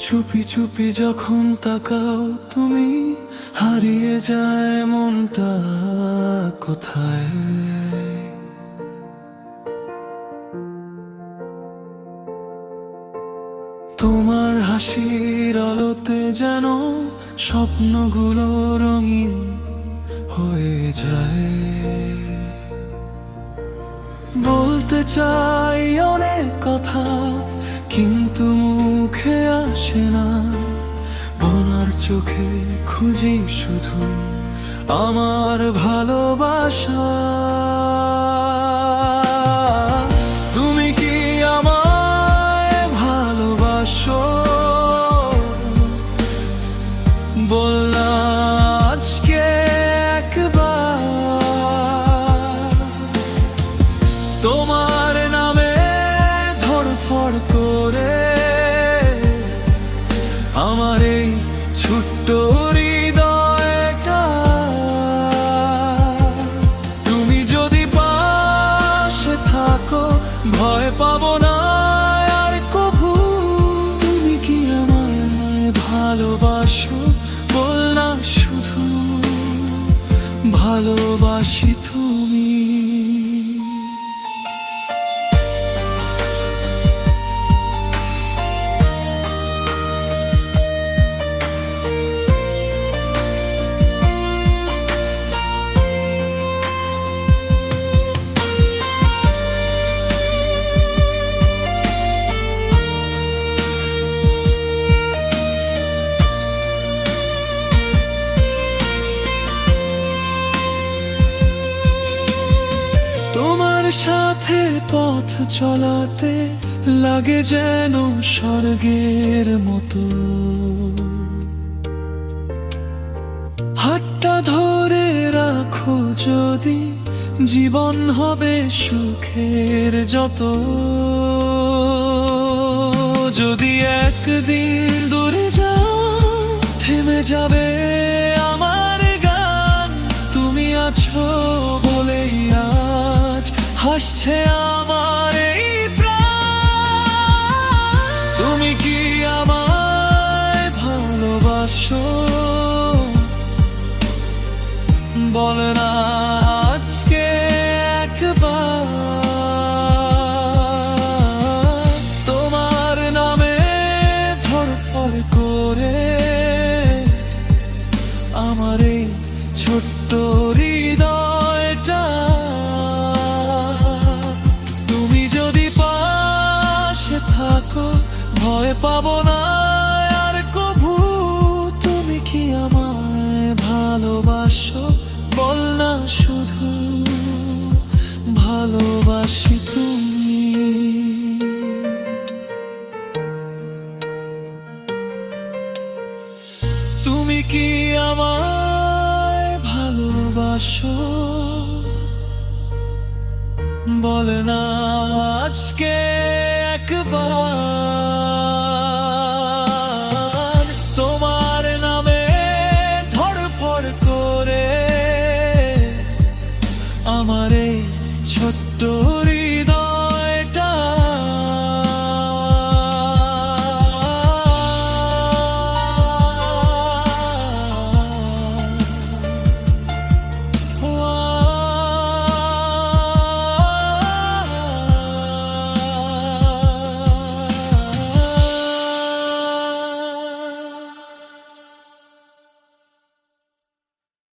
চুপি চুপি যখন তাকাও তুমি, হারিয়ে যায় মনটা কোথায়। তোমার হাসির আলোতে যেন স্বপ্নগুলো রঙিন হয়ে যায়। বলতে চাই অনেক কথা, কিন্তু মুখে আসে না। বনার চোখে খুঁজি শুধু আমার ভালোবাসা। তুমি কি আমায় ভালোবাসো? বলনা আজকে একবার। তোমার নামে ধড়ফড় করে আমার এই ছোট্ট হৃদয়টা। তুমি যদি পাশে থাকো ভয় পাবো না আর কভু। তুমি কি আমায় ভালোবাসো? বল না শুধু ভালোবাসি তুমি। তোমার সাথে পথ চলাতে লাগে যেন স্বর্গের মতো। হাতটা ধরে রাখো যদি, জীবন হবে সুখের যত। যদি একদিন দূরে যাও থেমে যাবে আমার গান। তুমি আছো বলেই আজ হাসছে আমার এই প্রাণ। তুমি কি আমায় ভালোবাসো? বল না আজকে একবার। তোমার নামে ধড়ফড় করে আমার এই ছোট্ট হৃদয়টা। তুমি যদি পাশে থাকো ভয় পাবো না আর কভু। তুমি কি আমায় ভালোবাসো? বল না শুধু ভালোবাসি তুমি। তুমি কি আমায় ভালোবাসো? বল না আজকে একবার।